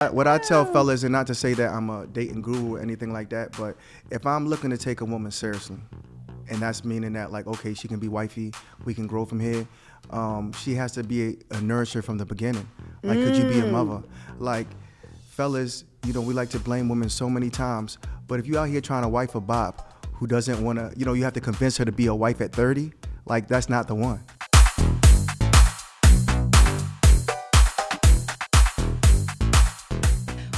What I tell fellas, and not to say that I'm a dating guru or anything like that, but if I'm looking to take a woman seriously, and that's meaning that like, okay, she can be wifey, we can grow from here. She has to be a nourisher from the beginning. Like, could you be a mother? Like, fellas, we like to blame women so many times, but if you out here trying to wife a bop who doesn't want to, you have to convince her to be a wife at 30, like that's not the one.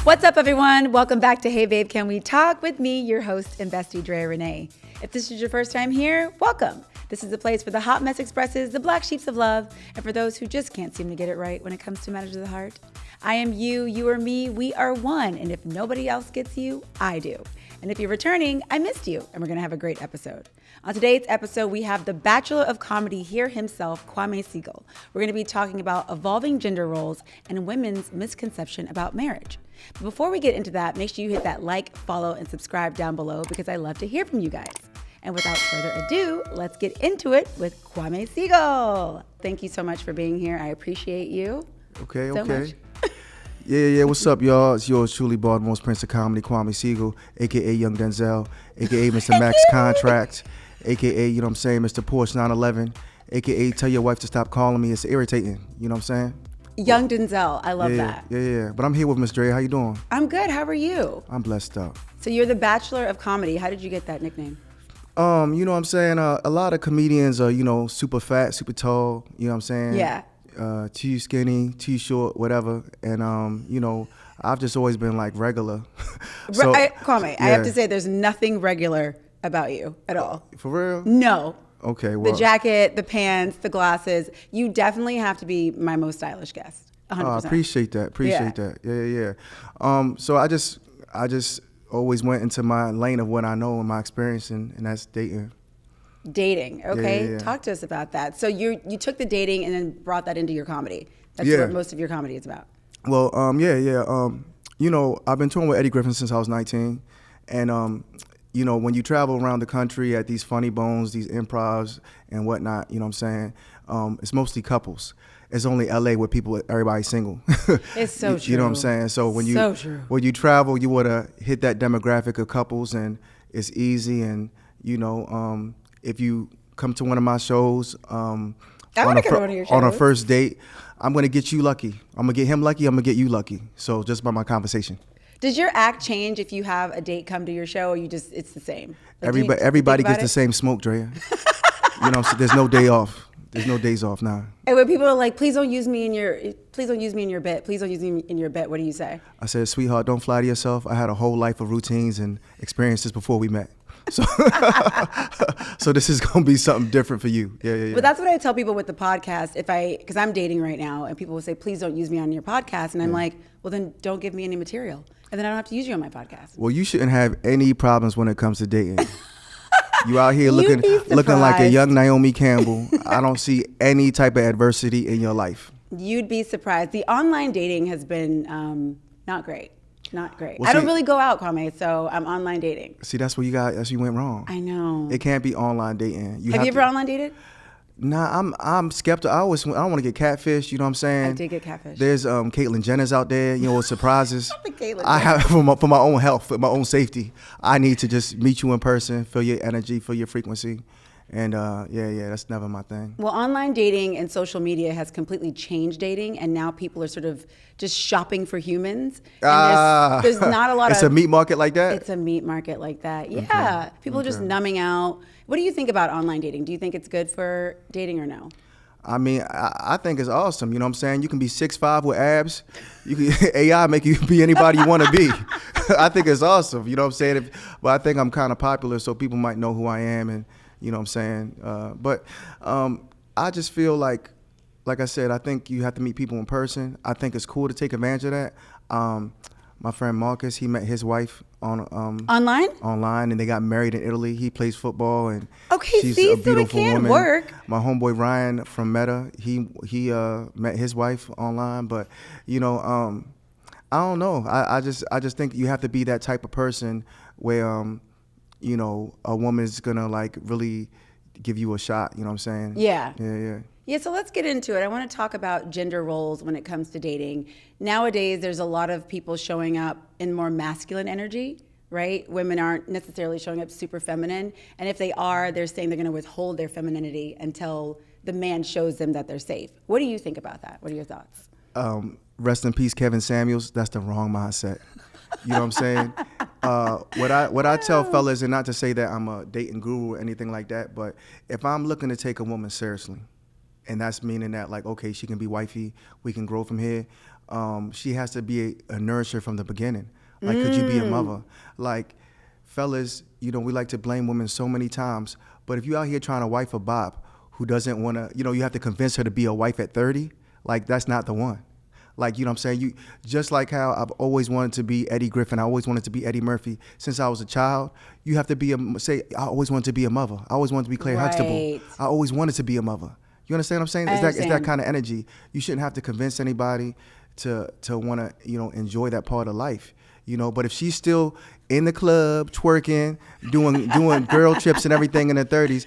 What's up, everyone? Welcome back to Hey Babe, Can We Talk? With me, your host and bestie, Drea Renee. If this is your first time here, welcome. This is the place where the hot mess expresses the black sheeps of love, and for those who just can't seem to get it right when it comes to matters of the heart. I am you, you are me, we are one, and if nobody else gets you, I do. And if you're returning, I missed you, and we're gonna have a great episode. On today's episode, we have the bachelor of comedy here himself, Kwame Siegel. We're gonna be talking about evolving gender roles and women's misconception about marriage. But before we get into that, make sure you hit that like, follow, and subscribe down below because I love to hear from you guys. And without further ado, let's get into it with Kwame Siegel. Thank you so much for being here. I appreciate you. Okay. Much. Yeah. What's up, y'all? It's yours truly, Baltimore's Prince of Comedy, Kwame Siegel, aka Young Denzel, aka Mr. Max Contract, aka, Mr. Porsche 911, aka tell your wife to stop calling me. It's irritating. You know what I'm saying? Young Denzel, I love that. Yeah. But I'm here with Miss Drea. How you doing? I'm good. How are you? I'm blessed up. So you're the bachelor of comedy. How did you get that nickname? You know what I'm saying? A lot of comedians are, super fat, super tall, you know what I'm saying? Yeah. Too skinny, too short, whatever. And, I've just always been like regular. Kwame, I have to say there's nothing regular about you at all. For real? No. Okay, well. The jacket, the pants, the glasses. You definitely have to be my most stylish guest. 100%. I appreciate that. Yeah. So I just always went into my lane of what I know and my experience, and that's dating. Dating, okay. Yeah. Talk to us about that. So you took the dating and then brought that into your comedy. That's what most of your comedy is about. Well, I've been touring with Eddie Griffin since I was 19, and when you travel around the country at these funny bones, these improvs and whatnot, you know what I'm saying? It's mostly couples. It's only LA where everybody's single. It's so true. You know what I'm saying? So when you travel, you want to hit that demographic of couples, and it's easy. And if you come to one of my shows, on a first date, I'm gonna get you lucky. I'm gonna get him lucky. I'm gonna get you lucky. So just by my conversation. Does your act change if you have a date come to your show, or it's the same? Like, everybody gets the same smoke, Drea. So there's no day off. There's no days off now. And when people are like, please don't use me in your bit. Please don't use me in your bit. What do you say? I said, sweetheart, don't flatter yourself. I had a whole life of routines and experiences before we met. So, so this is gonna be something different for you. Yeah. But that's what I tell people with the podcast. Because I'm dating right now, and people will say, please don't use me on your podcast, and I'm like, well, then don't give me any material, and then I don't have to use you on my podcast. Well, you shouldn't have any problems when it comes to dating. You out here looking like a young Naomi Campbell. I don't see any type of adversity in your life. You'd be surprised. The online dating has been not great. Not great. Well, I don't really go out, Kwame, so I'm online dating. See, that's where you went wrong. I know. It can't be online dating. Have you ever online dated? Nah, I'm skeptical. I don't want to get catfish. You know what I'm saying? I did get catfish. There's Caitlyn Jenner's out there. With surprises. Caitlyn I have for my own health, for my own safety. I need to just meet you in person, feel your energy, feel your frequency, and that's never my thing. Well, online dating and social media has completely changed dating, and now people are sort of just shopping for humans. And there's not a lot It's a meat market like that? It's a meat market like that. Yeah. Okay. People are just numbing out. What do you think about online dating? Do you think it's good for dating or no? I mean, I think it's awesome. You know what I'm saying? You can be 6'5" with abs. You can AI make you be anybody you want to be. I think it's awesome. You know what I'm saying? But I think I'm kind of popular, so people might know who I am, and you know what I'm saying? But I just feel like I said, I think you have to meet people in person. I think it's cool to take advantage of that. My friend Marcus, he met his wife on online, and they got married in Italy. He plays football, and she's see, a beautiful so it can woman. Work. My homeboy Ryan from Meta, he met his wife online, but I don't know. I just think you have to be that type of person where a woman's gonna like really give you a shot. You know what I'm saying? Yeah. Yeah. Yeah, so let's get into it. I want to talk about gender roles when it comes to dating. Nowadays, there's a lot of people showing up in more masculine energy, right? Women aren't necessarily showing up super feminine. And if they are, they're saying they're going to withhold their femininity until the man shows them that they're safe. What do you think about that? What are your thoughts? Rest in peace, Kevin Samuels. That's the wrong mindset. You know what I'm saying? What I tell fellas, and not to say that I'm a dating guru or anything like that, but if I'm looking to take a woman seriously, and that's meaning that, like, okay, she can be wifey, we can grow from here. She has to be a nourisher from the beginning. Like, could you be a mother? Like, fellas, we like to blame women so many times, but if you out here trying to wife a bop who doesn't want to, you have to convince her to be a wife at 30, like, that's not the one. Like, you know what I'm saying? You just like how I've always wanted to be Eddie Griffin, I always wanted to be Eddie Murphy. Since I was a child, you have to be I always wanted to be a mother. I always wanted to be Claire Huxtable. I always wanted to be a mother. You understand what I'm saying? It's that kind of energy. You shouldn't have to convince anybody to want to, enjoy that part of life. But if she's still in the club, twerking, doing girl trips and everything in her 30s,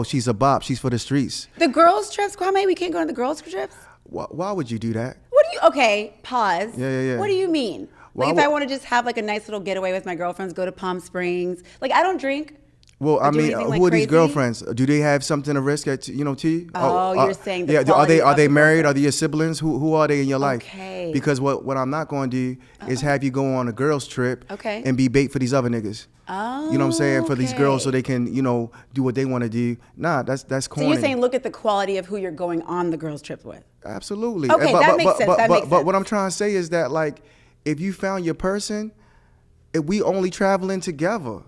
she's a bop. She's for the streets. The girls trips, Kwame? We can't go on the girls trips? Why would you do that? Okay, pause. Yeah. What do you mean? Like, if I want to just have like a nice little getaway with my girlfriends, go to Palm Springs. Like, I don't drink. Well, I mean, who are these girlfriends? Do they have something to risk to you? You're saying are they married? Are they your siblings? Who are they in your life? Okay. Because what I'm not going to do is have you go on a girls trip and be bait for these other niggas. Oh, you know what I'm saying? For these girls so they can, do what they want to do. Nah, that's corny. So you're saying look at the quality of who you're going on the girls trip with. Absolutely. Okay, that makes sense. But what I'm trying to say is that, like, if you found your person, if we only traveling together.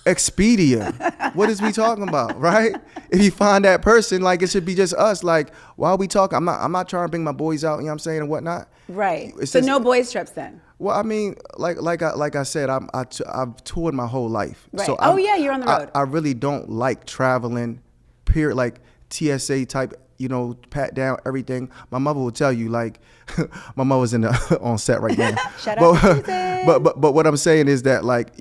Expedia. What is we talking about, right? If you find that person, like, it should be just us. Like, why are we talking? I'm not trying to bring my boys out, you know what I'm saying, and whatnot. Right. So no boys trips then. Well, I mean, like I said, I've toured my whole life. Right. So you're on the road. I really don't like traveling. Period. Like TSA type. Pat down everything. My mother will tell you, like, my mother's on set right now. Shout out to Susan. But what I'm saying is that, like,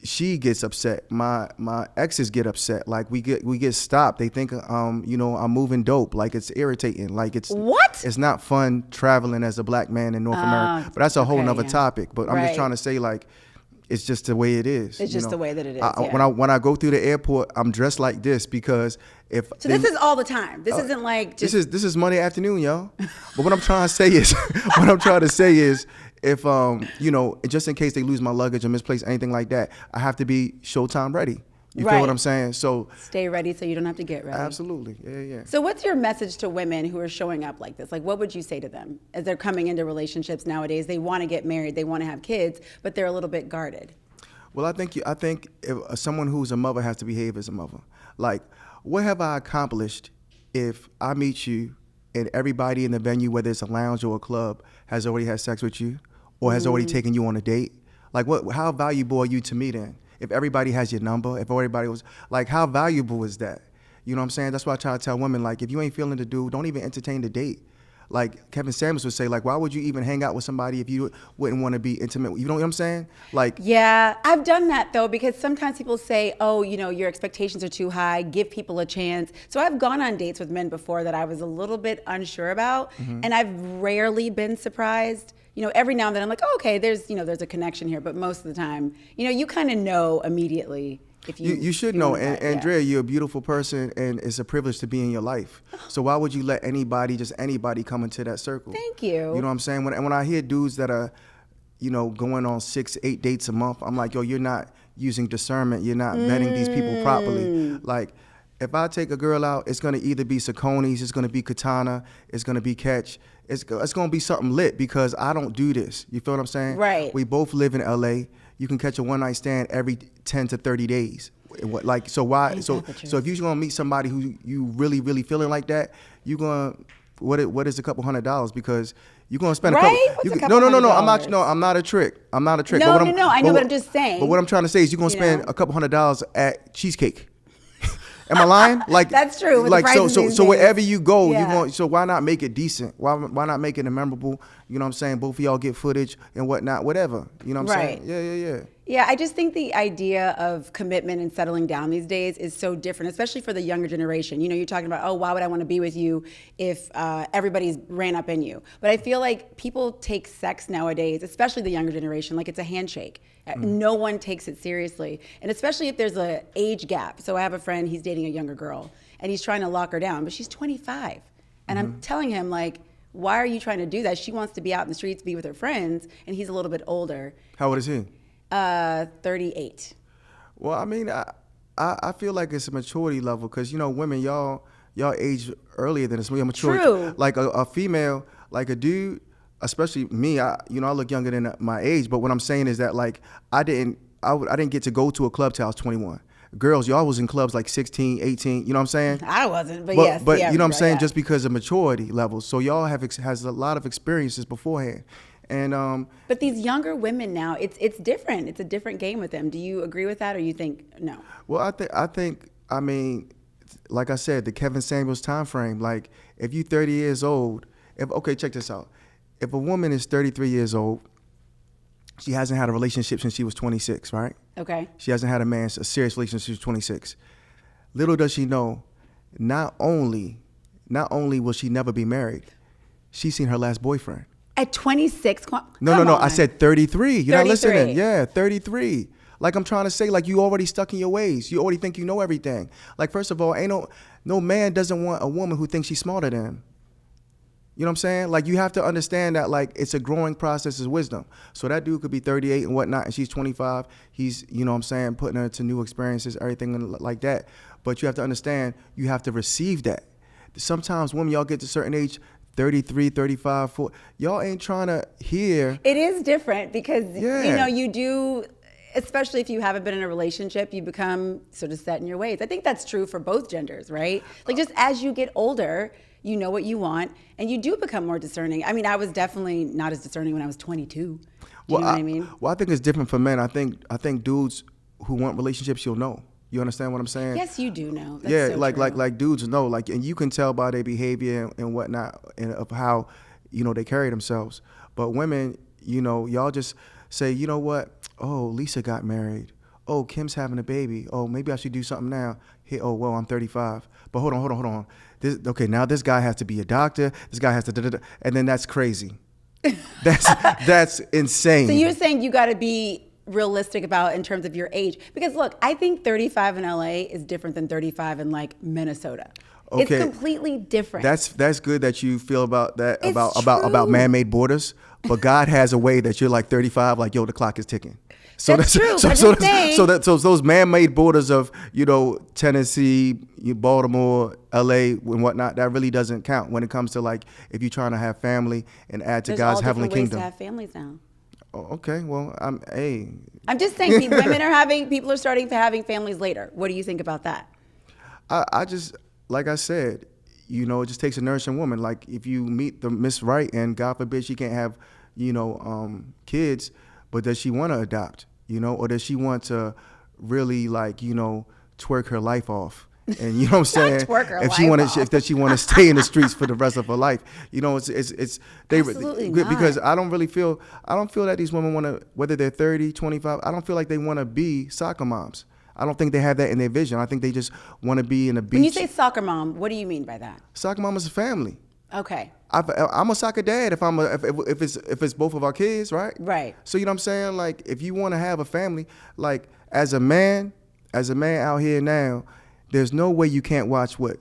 she gets upset. My exes get upset. Like, we get stopped. They think I'm moving dope. Like, it's irritating. Like, it's not fun traveling as a black man in North America. But that's a whole nother topic. But I'm just trying to say, like, it's just the way it is. It's just the way that it is. When I go through the airport, I'm dressed like this because this is all the time. This isn't like just this is Monday afternoon, y'all. But what I'm trying to say is if just in case they lose my luggage or misplace anything like that, I have to be showtime ready. You feel what I'm saying? So stay ready so you don't have to get ready. Absolutely. Yeah. So what's your message to women who are showing up like this? Like, what would you say to them as they're coming into relationships nowadays? They want to get married, they want to have kids, but they're a little bit guarded. Well, I think if someone who's a mother has to behave as a mother. Like, what have I accomplished if I meet you and everybody in the venue, whether it's a lounge or a club, has already had sex with you or has already taken you on a date? Like, how valuable are you to me then? If everybody has your number, if everybody was, like, how valuable is that? You know what I'm saying? That's why I try to tell women, like, if you ain't feeling the dude, don't even entertain the date. Like Kevin Samuels would say, like, why would you even hang out with somebody if you wouldn't want to be intimate? You know what I'm saying? Like, yeah, I've done that though, because sometimes people say, oh, your expectations are too high, give people a chance. So I've gone on dates with men before that I was a little bit unsure about, and I've rarely been surprised. Every now and then I'm like, oh, okay, there's a connection here, but most of the time, you kind of know immediately. If you should know, and Drea, you're a beautiful person, and it's a privilege to be in your life. So why would you let anybody come into that circle? Thank you. You know what I'm saying? When I hear dudes that are, going on 6-8 dates a month, I'm like, yo, you're not using discernment. You're not vetting these people properly. Like, if I take a girl out, it's gonna either be Saucony's, it's gonna be Katana, it's gonna be Catch. It's gonna be something lit because I don't do this. You feel what I'm saying? Right. We both live in LA. You can catch a one-night stand every 10 to 30 days. So if you're gonna meet somebody who you really, really feeling like that, what is a couple $100? Because you're gonna spend a couple. No. I'm not a trick. I'm not a trick. No. I know, but I'm just saying. But what I'm trying to say is you're gonna spend a couple $100 at cheesecake. Am I lying? Like, that's true. Like, so wherever you go, so why not make it decent? Why not make it memorable? You know what I'm saying? Both of y'all get footage and whatnot, whatever. You know what I'm Right. saying? Yeah. Yeah, I just think the idea of commitment and settling down these days is so different, especially for the younger generation. You know, you're talking about, oh, why would I want to be with you if everybody's ran up in you? But I feel like people take sex nowadays, especially the younger generation, like it's a handshake. No one takes it seriously. And especially if there's an age gap. So I have a friend, he's dating a younger girl, and he's trying to lock her down, but she's 25. And I'm telling him, like, why are you trying to do that? She wants to be out in the streets, be with her friends, and he's a little bit older. How old is he? 38. Well, I mean, I feel like it's a maturity level because, you know, women, y'all age earlier than us. We are mature. True. Like a female, like a dude, especially me, I look younger than my age. But what I'm saying is that, like, I didn't get to go to a club till I was 21. Girls, y'all was in clubs like 16, 18, you know what I'm saying? I wasn't, but yes. But yeah, you know what I'm saying? yeah. Just because of maturity levels. So y'all has a lot of experiences beforehand. And But these younger women now, it's different. It's a different game with them. Do you agree with that, or you think no? Well, I mean, like I said, the Kevin Samuels time frame. Like, if you're 30 years old, okay, check this out. If a woman is 33 years old, she hasn't had a relationship since she was 26, right? Okay. She hasn't had a serious relationship since she was 26. Little does she know, not only will she never be married, she's seen her last boyfriend. At 26? No. I said 33. You're not 33. listening. Yeah, 33. Like, I'm trying to say, like, you already stuck in your ways. You already think you know everything. Like, first of all, ain't no man doesn't want a woman who thinks she's smarter than him. You know what I'm saying? Like, you have to understand that, like, it's a growing process of wisdom. So that dude could be 38 and whatnot, and she's 25. He's, you know what I'm saying, putting her to new experiences, everything like that. But you have to understand, you have to receive that. Sometimes women, y'all get to a certain age, 33, 35, 40. Y'all ain't trying to hear. It is different because, Yeah. you know, you do, especially if you haven't been in a relationship, you become sort of set in your ways. I think that's true for both genders, right? Like, just as you get older, you know what you want, and you do become more discerning. I mean, I was definitely not as discerning when I was 22. Do you know what I mean? Well, I think it's different for men. I think dudes who want relationships, you'll know. You understand what I'm saying? Yes, you do know. That's Yeah, so like true. dudes know, like, and you can tell by their behavior and whatnot, and of how, you know, they carry themselves. But women, you know, y'all just say, you know what? Oh, Lisa got married. Oh, Kim's having a baby. Oh, maybe I should do something now. Hey, oh, well, I'm 35. But hold on. Now this guy has to be a doctor. This guy has to, and then that's crazy. That's insane. So you're saying you got to be realistic about in terms of your age, because look, I think 35 in LA is different than 35 in like Minnesota. Okay. It's completely different. That's good that you feel about that, It's about true. man-made borders, but God has a way that you're like 35, like, yo, the clock is ticking. So That's true, So, but so, I'm saying- so those man-made borders of, you know, Tennessee, Baltimore, LA, and whatnot, that really doesn't count when it comes to, like, if you're trying to have family and add to There's God's all heavenly different ways kingdom. to have families now. Oh, okay, well, I'm just saying, people are starting to having families later. What do you think about that? I just, like I said, you know, it just takes a nourishing woman. Like, if you meet the Miss Right and God forbid she can't have, you know, kids, but does she want to adopt, you know, or does she want to really, like, you know, twerk her life off? And you know what I'm saying? Twerk her if she life want off. to, if does she want to stay in the streets for the rest of her life? You know, they Absolutely not. because I don't feel that these women want to, whether they're 30, 25, I don't feel like they want to be soccer moms. I don't think they have that in their vision. I think they just want to be in a beach. When you say soccer mom, what do you mean by that? Soccer mom is a family. Okay. I'm a soccer dad if if it's both of our kids, right? Right. So you know what I'm saying? Like, if you want to have a family, like, as a man out here now, there's no way you can't watch what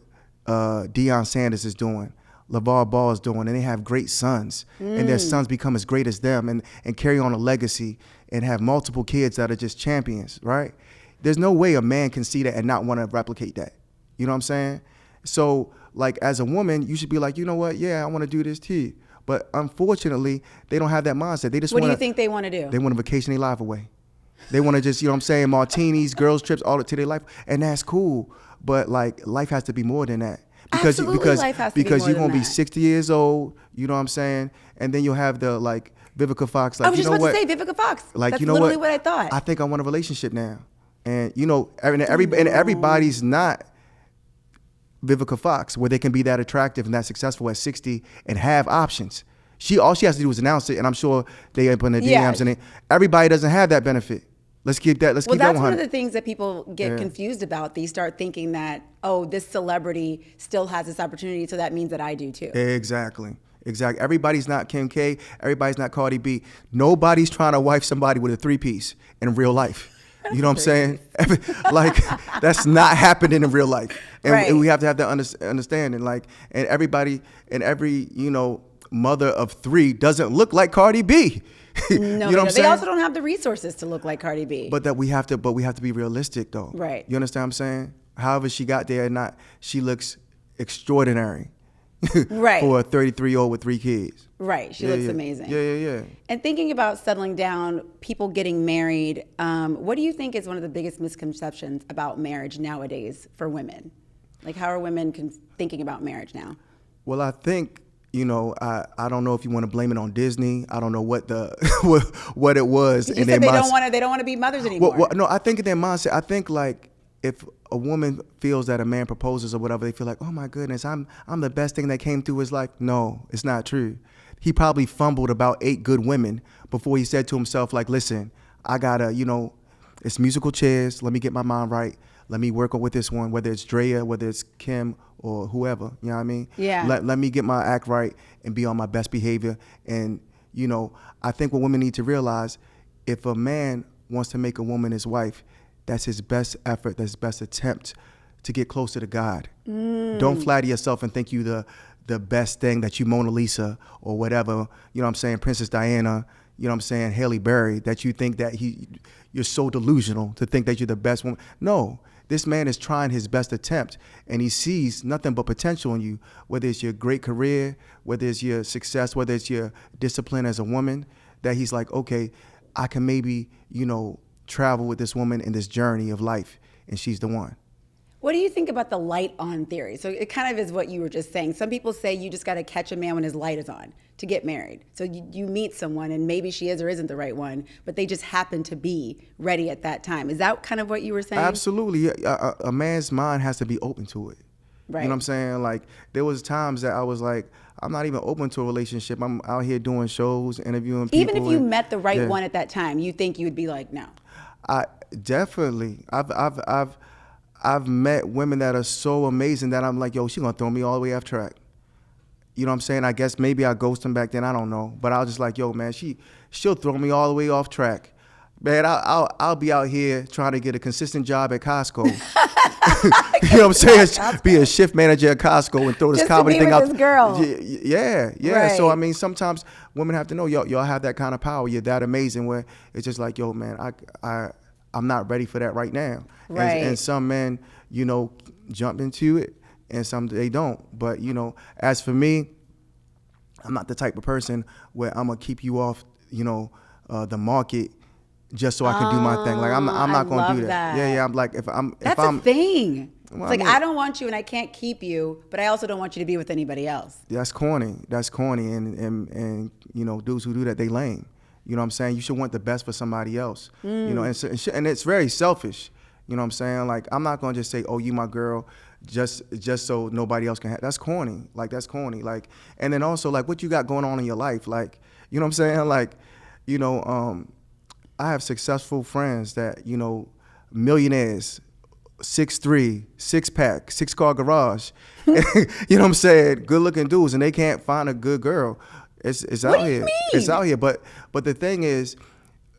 Deion Sanders is doing, LeVar Ball is doing, and they have great sons, and their sons become as great as them, and carry on a legacy and have multiple kids that are just champions, right? There's no way a man can see that and not want to replicate that. You know what I'm saying? So, like, as a woman, you should be like, you know what? Yeah, I want to do this too. But unfortunately, they don't have that mindset. They just What want do you think they want to do? They want to vacation their life away. They want to just, you know what I'm saying, martinis, girls trips, all to their life, and that's cool. But, like, life has to be more than that. Absolutely, life has to be because more you're than gonna be that. 60 years old, you know what I'm saying, and then you'll have the, like, Vivica Fox, like, I was you just know about what? to say Vivica Fox. Like, That's you know literally what I thought. I think I want a relationship now, and you know, and everybody's not Vivica Fox, where they can be that attractive and that successful at 60 and have options. All she has to do is announce it, and I'm sure they up in the DMs, and everybody doesn't have that benefit. Let's keep that. Let's keep that 100. Well, that's one of the things that people get confused about. They start thinking that, oh, this celebrity still has this opportunity, so that means that I do too. Exactly. Everybody's not Kim K. Everybody's not Cardi B. Nobody's trying to wife somebody with a 3-piece in real life. You know what I'm saying? Like, that's not happening in real life. And we have to have that understanding. Like, and everybody, and every, mother of 3 doesn't look like Cardi B. No, you know what I'm saying? They also don't have the resources to look like Cardi B. But we have to be realistic, though. Right. You understand what I'm saying? However she got there or not, she looks extraordinary. Right. For a 33-year-old with 3 kids. Right. She looks amazing. Yeah. And thinking about settling down, people getting married, what do you think is one of the biggest misconceptions about marriage nowadays for women? Like, how are women thinking about marriage now? Well, I think, I don't know if you want to blame it on Disney. I don't know what what it was. You said they don't want to be mothers anymore. Well, no, I think in their mindset, I think like if a woman feels that a man proposes or whatever, they feel like, oh my goodness, I'm the best thing that came through his life. No, it's not true. He probably fumbled about 8 good women before he said to himself, like, listen, I gotta, it's musical chairs. Let me get my mind right. Let me work on with this one, whether it's Drea, whether it's Kim or whoever, you know what I mean? Yeah. Let me get my act right and be on my best behavior. And, I think what women need to realize, if a man wants to make a woman his wife, that's his best effort, that's his best attempt to get closer to God. Don't flatter yourself and think you the best thing, that you Mona Lisa or whatever, you know what I'm saying, Princess Diana, you know what I'm saying, Halle Berry, that you think that you're so delusional to think that you're the best woman. No. This man is trying his best attempt, and he sees nothing but potential in you, whether it's your great career, whether it's your success, whether it's your discipline as a woman, that he's like, okay, I can maybe, travel with this woman in this journey of life, and she's the one. What do you think about the light on theory? So it kind of is what you were just saying. Some people say you just got to catch a man when his light is on to get married. So you meet someone and maybe she is or isn't the right one, but they just happen to be ready at that time. Is that kind of what you were saying? Absolutely. A man's mind has to be open to it. Right. You know what I'm saying? Like, there was times that I was like, I'm not even open to a relationship. I'm out here doing shows, interviewing people. Even if you met the right one at that time, you think you would be like, no. I definitely. I've met women that are so amazing that I'm like, yo, she's gonna throw me all the way off track. You know what I'm saying? I guess maybe I ghost them back then. I don't know. But I was just like, yo, man, she'll throw me all the way off track. Man, I'll be out here trying to get a consistent job at Costco. You know what I'm saying? Be a shift manager at Costco and throw this comedy thing out. This girl. Yeah. Right. So I mean, sometimes women have to know, y'all have that kind of power. You're that amazing. Where it's just like, yo, man, I'm not ready for that right now. Right. And some men, jump into it, and some they don't. But as for me, I'm not the type of person where I'm gonna keep you off, the market just so I can do my thing. Like I'm not gonna do that. Yeah. I'm like, That's a thing. Well, it's like, I don't want you and I can't keep you, but I also don't want you to be with anybody else. That's corny. And dudes who do that, they lame. You know what I'm saying? You should want the best for somebody else. And it's very selfish. You know what I'm saying? Like, I'm not gonna just say, oh, you my girl, just so nobody else can have. That's corny. Like, that's corny. Like, and then also, like, what you got going on in your life? Like, you know what I'm saying? Like, I have successful friends that, millionaires, 6'3", 6-pack, 6-car garage. You know what I'm saying? Good looking dudes, and they can't find a good girl. It's out here. It's out here. But the thing is,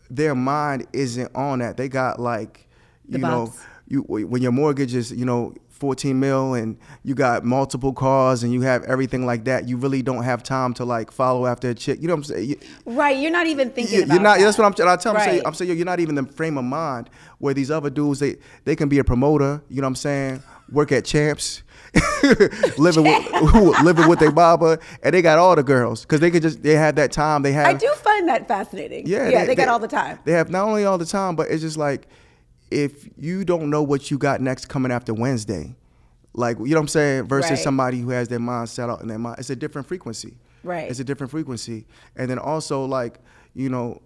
their mind isn't on that. They got like, when your mortgage is, 14 mil and you got multiple cars and you have everything like that, you really don't have time to like follow after a chick. You know what I'm saying? Right. You're not even thinking about you're not, that. That's what I'm tell them. Right. I'm saying, you're not even in the frame of mind where these other dudes, they can be a promoter, you know what I'm saying? Work at Champs. living with their baba, and they got all the girls because they have that time. I do find that fascinating. Yeah, they got all the time. They have not only all the time, but it's just like, if you don't know what you got next coming after Wednesday, like, you know what I'm saying, versus somebody who has their mind set out in their mind, it's a different frequency. Right. It's a different frequency. And then also, like,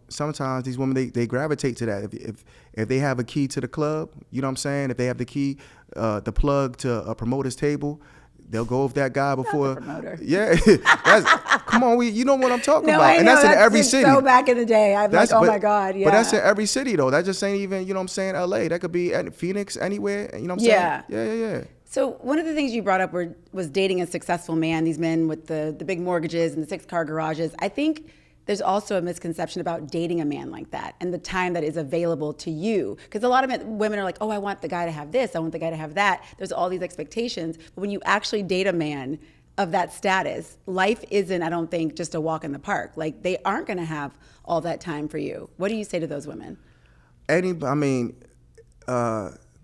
sometimes these women, they gravitate to that. If they have a key to the club, you know what I'm saying, if they have the key, the plug to a promoter's table, they'll go with that guy before. Not the promoter. Yeah, come on, you know what I'm talking No, about, I know. and that's in every just city. So back in the day, I'm like, oh my God, yeah. But that's in every city though. That just ain't even, you know what I'm saying, LA. That could be at Phoenix, anywhere. You know what I'm saying? Yeah. So one of the things you brought up was dating a successful man. These men with the big mortgages and the 6-car garages. I think there's also a misconception about dating a man like that and the time that is available to you. Because a lot of women are like, oh, I want the guy to have this, I want the guy to have that. There's all these expectations. But when you actually date a man of that status, life isn't, I don't think, just a walk in the park. Like, they aren't going to have all that time for you. What do you say to those women?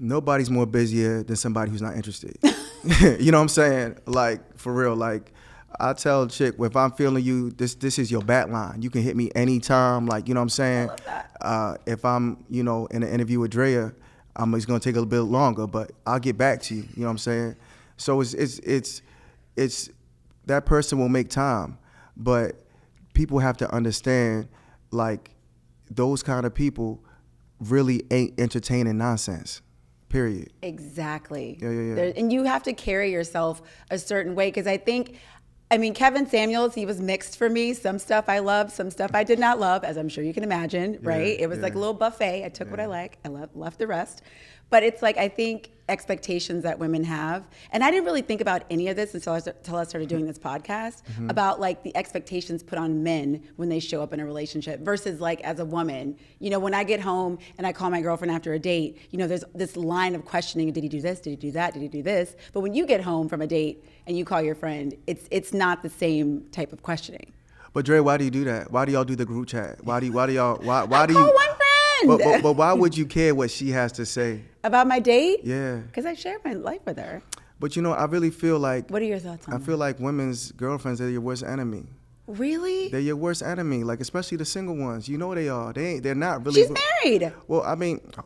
Nobody's more busier than somebody who's not interested. You know what I'm saying? Like, for real, like, I tell a chick, if I'm feeling you, this is your bat line. You can hit me anytime. Like, you know what I'm saying? I love that. If I'm, in an interview with Drea, it's gonna take a little bit longer, but I'll get back to you. You know what I'm saying? So it's that person will make time, but people have to understand, like, those kind of people really ain't entertaining nonsense. Period. Exactly. Yeah. And you have to carry yourself a certain way, because Kevin Samuels, he was mixed for me. Some stuff I loved, some stuff I did not love, as I'm sure you can imagine, right? It was like a little buffet. I took what I like, I left the rest. But it's like, I think expectations that women have, and I didn't really think about any of this until I started doing this podcast, about like the expectations put on men when they show up in a relationship versus like as a woman. When I get home and I call my girlfriend after a date, there's this line of questioning, did he do this, did he do that, did he do this? But when you get home from a date and you call your friend, it's not the same type of questioning. But Dre, why do you do that? Why do y'all do the group chat? Why do you? Call one friend. But why would you care what she has to say about my date? Yeah, because I share my life with her. But I really feel like. What are your thoughts on that? I feel like women's girlfriends are your worst enemy. Really? They're your worst enemy, like especially the single ones. You know they are. They're not really. She's married. Well,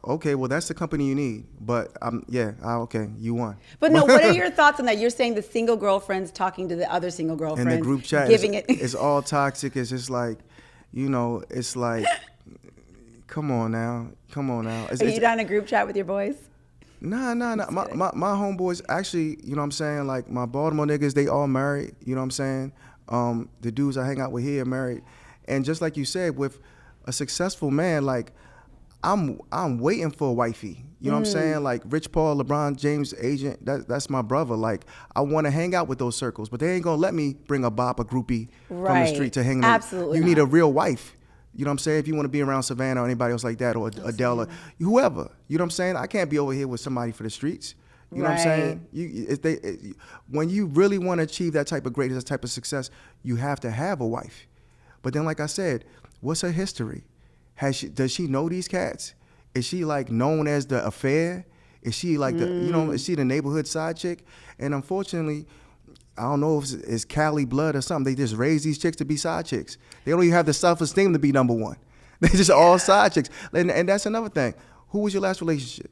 okay, well that's the company you need. But okay, you won. But no, what are your thoughts on that? You're saying the single girlfriends talking to the other single girlfriends. In the group chat, it's all toxic. It's just like, it's like, come on now. Are you down in a group chat with your boys? Nah. My homeboys actually, you know what I'm saying, like my Baltimore niggas, they all married, you know what I'm saying? The dudes I hang out with here are married. And just like you said, with a successful man, like I'm waiting for a wifey. You know what I'm saying? Like Rich Paul, LeBron James agent, that's my brother. Like I want to hang out with those circles, but they ain't gonna let me bring a bop, a groupie from the street to hang out. Absolutely. You need a real wife. You know what I'm saying? If you want to be around Savannah or anybody else like that, or Adele, or whoever. You know what I'm saying? I can't be over here with somebody for the streets. You know what I'm saying? When you really want to achieve that type of greatness, that type of success, you have to have a wife. But then, like I said, what's her history? Does she know these cats? Is she like known as the affair? Is she like is she the neighborhood side chick? And unfortunately, I don't know if it's Cali blood or something. They just raise these chicks to be side chicks. They don't even have the self-esteem to be number one. They just all side chicks. And that's another thing. Who was your last relationship?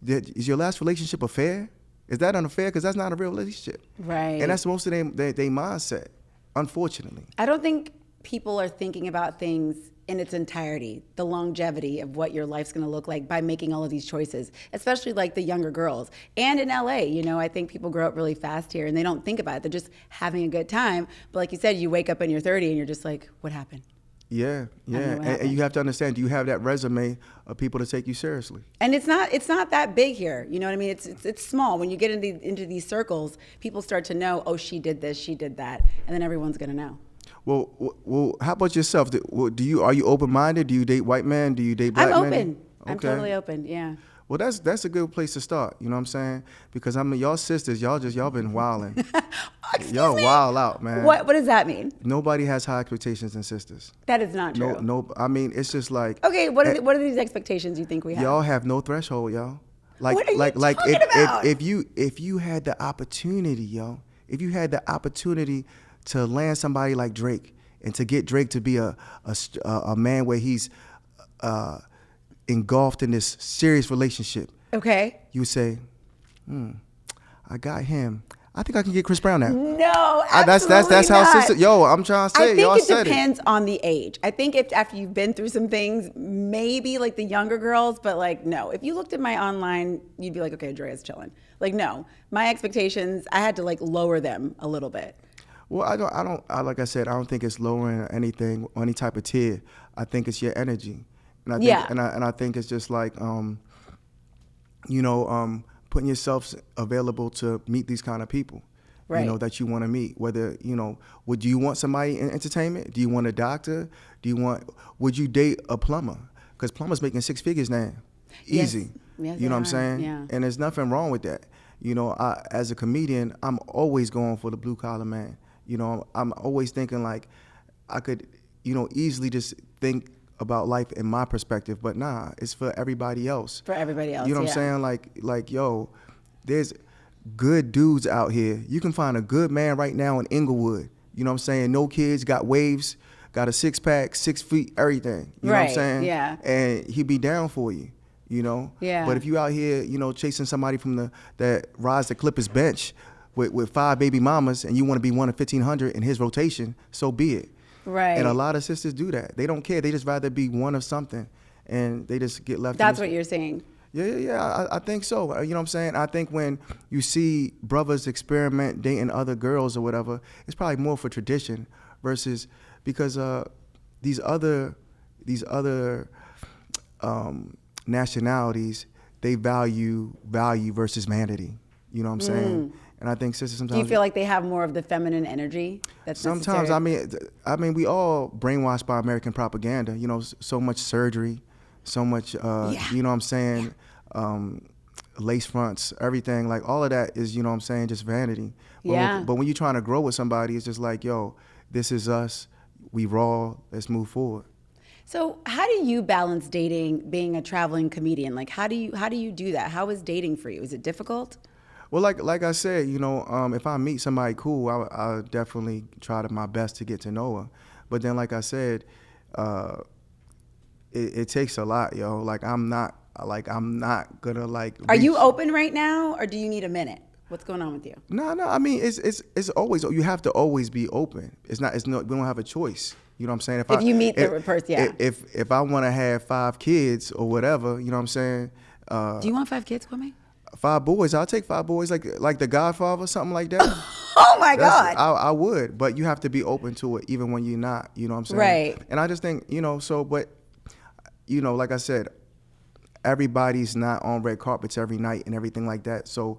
Is your last relationship a fair? Is that unfair? Because that's not a real relationship. Right. And that's most of their mindset, unfortunately. I don't think people are thinking about things in its entirety, the longevity of what your life's gonna look like by making all of these choices, especially like the younger girls. And in LA, I think people grow up really fast here and they don't think about it. They're just having a good time. But like you said, you wake up and you're 30 and you're just like, what happened? Yeah. And you have to understand, do you have that resume of people to take you seriously? And it's not that big here. You know what I mean? It's small. When you get into these circles, people start to know, oh, she did this, she did that, and then everyone's gonna know. Well, how about yourself? Are you open-minded? Do you date white men? Do you date black men? I'm open. Okay. I'm totally open. Yeah. Well, that's a good place to start. You know what I'm saying? Because y'all sisters, y'all been wilding. Y'all wild out, man. What does that mean? Nobody has high expectations in sisters. That is not true. No. It's just like. Okay, what are these expectations you think we have? Y'all have no threshold, y'all. What are you talking about? If you had the opportunity, yo, if you had the opportunity to land somebody like Drake and to get Drake to be a man where he's engulfed in this serious relationship. Okay. You would say, I got him. I think I can get Chris Brown now. No, absolutely That's how not. sister. Yo, I'm trying to say. I think y'all it said depends on the age. I think if after you've been through some things, maybe like the younger girls, but like no. If you looked at my online, you'd be like, okay, Drea's chilling. Like no, my expectations, I had to like lower them a little bit. Well, like I said, I don't think it's lowering anything or any type of tier. I think it's your energy, and I think, and I think it's just like, putting yourself available to meet these kind of people, right. That you want to meet. Whether, do you want somebody in entertainment? Do you want a doctor? Would you date a plumber? Because plumbers making 6 figures now, easy. Yes, you know what I'm saying? Yeah. And there's nothing wrong with that. As a comedian, I'm always going for the blue collar man. I'm always thinking like I could, easily just think about life in my perspective, but nah, it's for everybody else. For everybody else, You know what I'm saying? Like, yo, there's good dudes out here. You can find a good man right now in Inglewood. You know what I'm saying? No kids, got waves, got a 6-pack, 6 feet, everything. You know what I'm saying? Yeah. And he'd be down for you. Yeah. But if you out here, chasing somebody that rides the Clippers bench with 5 baby mamas, and you want to be one of 1,500 in his rotation, so be it. Right. And a lot of sisters do that. They don't care. They just rather be one of something, and they just get left. That's what you're saying. Yeah. I think so. You know what I'm saying? I think when you see brothers experiment dating other girls or whatever, it's probably more for tradition versus because these other nationalities, they value versus vanity. You know what I'm saying? And I think sisters sometimes. Do you feel like they have more of the feminine energy? That's sometimes. necessary? I mean, we all brainwashed by American propaganda. So much surgery, so much. You know what I'm saying? Lace fronts, everything. Like all of that is, you know what I'm saying, just vanity. But when you're trying to grow with somebody, it's just like, yo, this is us. We raw. Let's move forward. So how do you balance dating, being a traveling comedian? Like how do you do that? How is dating for you? Is it difficult? Well, like I said, if I meet somebody cool, I'll definitely try my best to get to know her. But then, like I said, it takes a lot, yo. Like I'm not gonna like. Are you open right now, or do you need a minute? What's going on with you? No. I mean, it's always, you have to always be open. We don't have a choice. You know what I'm saying? If you meet the person, yeah. If I want to have 5 kids or whatever, you know what I'm saying? Do you want 5 kids, Kwame? 5 boys. I'll take 5 boys, like The Godfather, something like that. Oh my God. I would, but you have to be open to it even when you're not. You know what I'm saying? Right. And I just think, like I said, everybody's not on red carpets every night and everything like that. So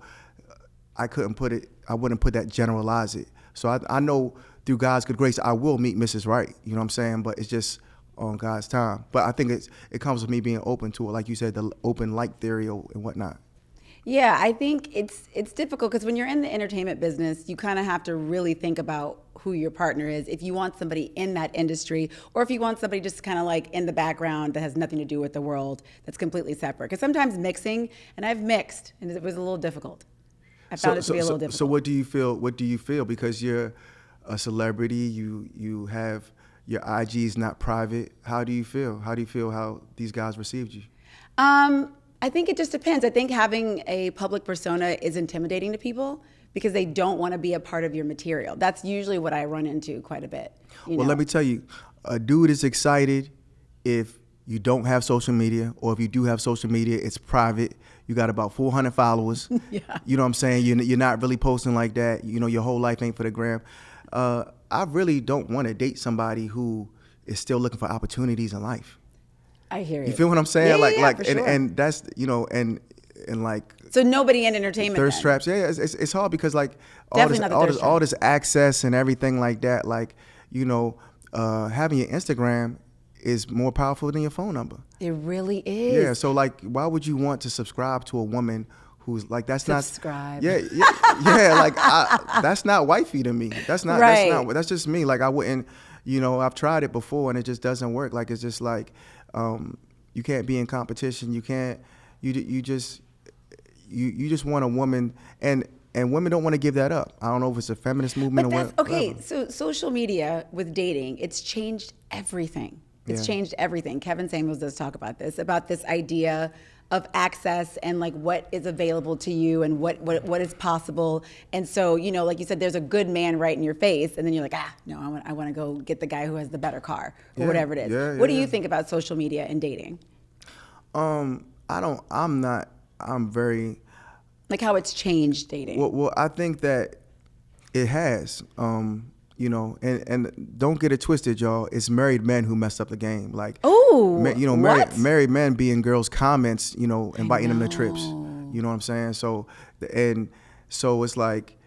I wouldn't generalize it. So I know through God's good grace, I will meet Mrs. Right. You know what I'm saying? But it's just on God's time. But I think it comes with me being open to it, like you said, the open light theory and whatnot. Yeah, I think it's difficult because when you're in the entertainment business, you kind of have to really think about who your partner is. If you want somebody in that industry, or if you want somebody just kind of like in the background that has nothing to do with the world, that's completely separate. Because sometimes mixing, and I've mixed, and it was a little difficult. I found it to be a little difficult. So what do you feel? Because you're a celebrity, you have your IG is not private. How do you feel? How do you feel how these guys received you? I think it just depends. I think having a public persona is intimidating to people because they don't want to be a part of your material. That's usually what I run into quite a bit. Well, let me tell you, a dude is excited if you don't have social media, or if you do have social media, it's private. You got about 400 followers. Yeah. You know what I'm saying? You're not really posting like that. Your whole life ain't for the gram. I really don't want to date somebody who is still looking for opportunities in life. I hear you. You feel what I'm saying? Yeah, for sure. And that's, and like. So nobody in entertainment. Thirst then. traps. Yeah, it's hard because like Definitely all this access and everything like that. Like, having your Instagram is more powerful than your phone number. It really is. Yeah. So like, why would you want to subscribe to a woman who's like, that's subscribe. not. Yeah. Like that's not wifey to me. That's not. Right. That's just me. Like I wouldn't. I've tried it before and it just doesn't work. Like it's just like. You can't be in competition. You can't. You just want a woman, and women don't want to give that up. I don't know if it's a feminist movement or what. Okay. So social media with dating, it's changed everything. It's changed everything. Kevin Samuels does talk about this idea of access and like what is available to you and what is possible. And so, you know, like you said, there's a good man right in your face, and then you're like, no, I want to go get the guy who has the better car or whatever it is. What do you think about social media and dating? I'm very... Like how it's changed dating. Well, I think that it has, you know, and don't get it twisted, y'all. It's married men who mess up the game. Like, you know, married men be in girls' comments, you know, inviting them to trips. You know what I'm saying? So it's like,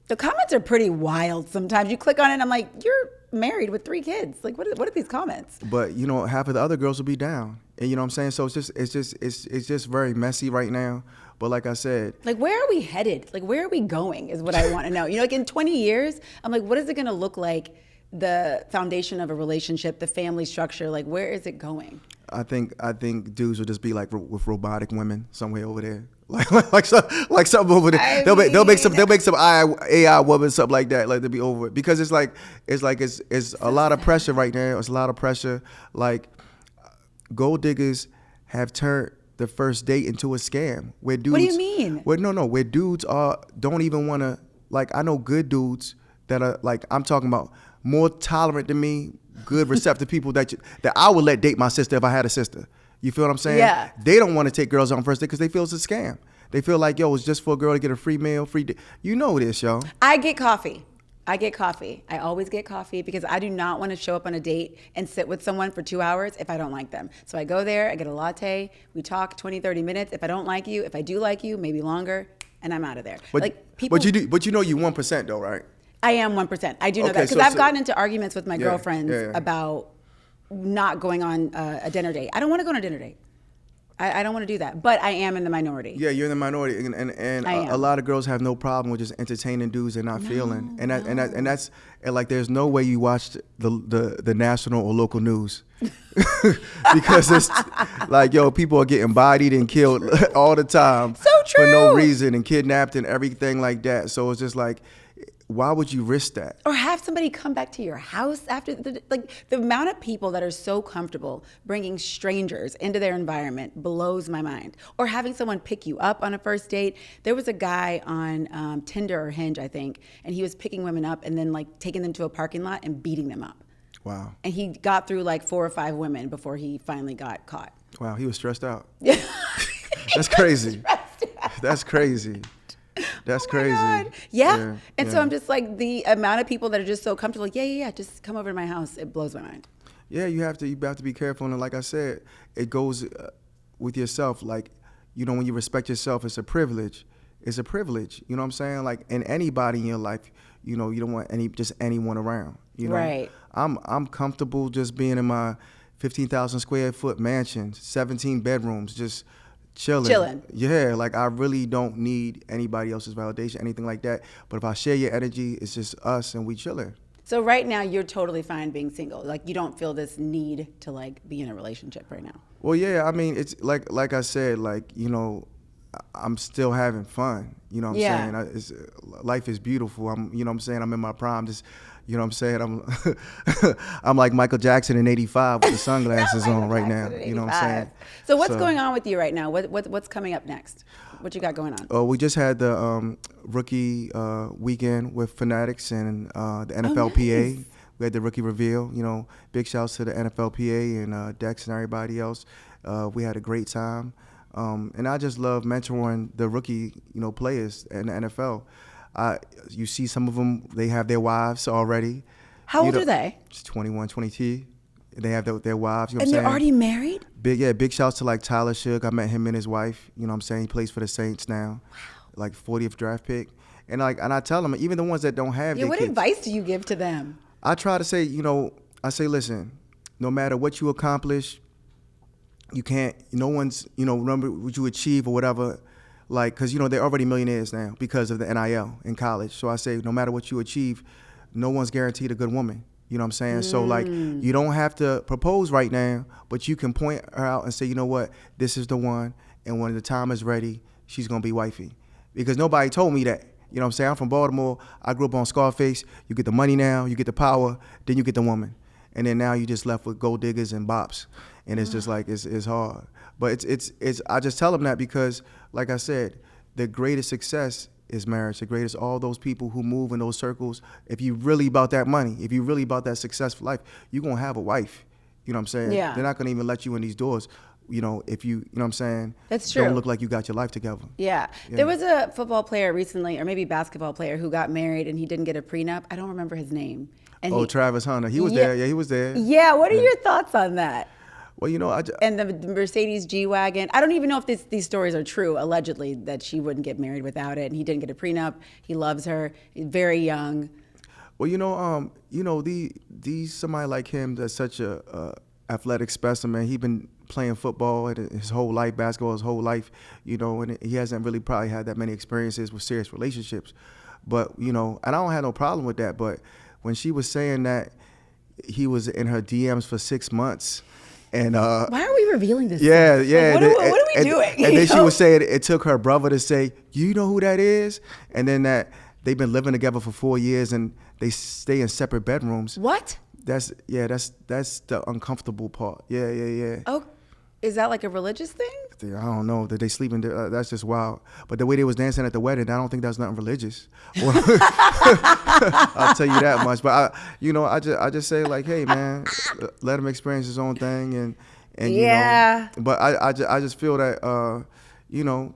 the comments are pretty wild sometimes. You click on it and I'm like, you're married with 3 kids. Like, what are these comments? But you know, half of the other girls will be down, and you know what I'm saying. So it's just very messy right now. But like I said, like, where are we headed? Like, where are we going is what I want to know. You know, like in 20 years, I'm like, what is it going to look like? The foundation of a relationship, the family structure, like, where is it going? I think dudes will just be like with robotic women somewhere over there, like something over there. They'll make some AI woman, something like that. Like, they'll be over it, because it's a lot of pressure right now. It's a lot of pressure. Like, gold diggers have turned the first date into a scam. Where dudes, what do you mean? Where dudes don't even want to, like, I know good dudes that are, like, I'm talking about more tolerant than me, good receptive people that I would let date my sister if I had a sister. You feel what I'm saying? Yeah. They don't want to take girls on first date because they feel it's a scam. They feel like, yo, it's just for a girl to get a free meal, free day. You know this, yo. I get coffee. I always get coffee because I do not want to show up on a date and sit with someone for 2 hours if I don't like them. So I go there, I get a latte, we talk 20, 30 minutes. If I don't like you, if I do like you, maybe longer, and I'm out of there. But you know you 1% though, right? I am 1%. I do know that because I've gotten into arguments with my girlfriends about not going on a dinner date. I don't want to go on a dinner date. I don't want to do that, but I am in the minority. Yeah, you're in the minority, and a lot of girls have no problem with just entertaining dudes they're not feeling, and that's like, there's no way you watch the national or local news because it's like, yo, people are getting bodied and killed all the time, so true, for no reason, and kidnapped and everything like that. So it's just like, why would you risk that? Or have somebody come back to your house after the amount of people that are so comfortable bringing strangers into their environment blows my mind. Or having someone pick you up on a first date. There was a guy on Tinder or Hinge, I think, and he was picking women up and then like taking them to a parking lot and beating them up. Wow. And he got through like 4 or 5 women before he finally got caught. Wow, he was stressed out. That's crazy. That's crazy. That's crazy. God. Yeah. So I'm just like, the amount of people that are just so comfortable, like, yeah, just come over to my house. It blows my mind. Yeah, you have to be careful. And like I said, it goes with yourself. Like, you know, when you respect yourself, it's a privilege. It's a privilege. You know what I'm saying? Like, in anybody in your life, you know, you don't want anyone around. You know? Right. I'm comfortable just being in my 15,000 square foot mansion, 17 bedrooms, just chilling. Yeah, like, I really don't need anybody else's validation, anything like that. But if I share your energy, it's just us and we chilling. So right now you're totally fine being single. Like, you don't feel this need to like be in a relationship right now. Well, yeah, I mean, it's like I said, like, you know, I'm still having fun. You know what I'm saying? Life is beautiful. You know what I'm saying? I'm in my prime. Just, you know what I'm saying? I'm like Michael Jackson in '85 with the sunglasses on right now. You know what I'm saying? So what's going on with you right now? What's coming up next? What you got going on? We just had the rookie weekend with Fanatics and the NFLPA. Nice. We had the rookie reveal. You know, big shouts to the NFLPA and Dex and everybody else. We had a great time. And I just love mentoring the rookie, you know, players in the NFL. You see some of them, they have their wives already. How old are they? Just 21, 22. They have their wives. You know and what I'm they're already married? Big shouts to like Tyler Shook. I met him and his wife. You know what I'm saying? He plays for the Saints now. Wow. Like 40th draft pick. And I tell them, even the ones that don't have their what kids, advice do you give to them? I try to say, you know, listen, no matter what you accomplish, you can't, no one's, you know, remember what you achieve or whatever, like, because, you know, they're already millionaires now because of the NIL in college. So I say, no matter what you achieve, no one's guaranteed a good woman. You know what I'm saying? So, like, you don't have to propose right now, but you can point her out and say, you know what, this is the one, and when the time is ready, she's going to be wifey. Because nobody told me that. You know what I'm saying? I'm from Baltimore. I grew up on Scarface. You get the money now, you get the power, then you get the woman. And then now you just left with gold diggers and bops. and it's just like it's hard. But it's I just tell them that because, like I said, the greatest success is marriage. The greatest, all those people who move in those circles. If you really about that money, if you really about that successful life, you're gonna have a wife. You know what I'm saying? Yeah. They're not gonna even let you in these doors. You know, if you know what I'm saying? That's true. Don't look like you got your life together. Yeah. There was a football player recently, or maybe basketball player, who got married and he didn't get a prenup. I don't remember his name. And Travis Hunter. He was there. Yeah, he was there. Yeah. What are your thoughts on that? Well, you know, and the Mercedes G-Wagon. I don't even know if these stories are true, allegedly, that she wouldn't get married without it. And he didn't get a prenup. He loves her. He's very young. Well, these somebody like him that's such a athletic specimen. He been playing football his whole life, basketball his whole life, and he hasn't really probably had that many experiences with serious relationships. But, and I don't have no problem with that. But when she was saying that he was in her DMs for 6 months, and why are we revealing this? Yeah, stuff? yeah. Like, what are we doing? And then she was saying it took her brother to say, "You know who that is?" And then that they've been living together for 4 years and they stay in separate bedrooms. What? That's the uncomfortable part. Yeah. Oh, is that like a religious thing? I don't know that they sleep in. That's just wild. But the way they was dancing at the wedding, I don't think that's nothing religious. I'll tell you that much. But I just say like, hey man, let him experience his own thing, and yeah. But I just feel that you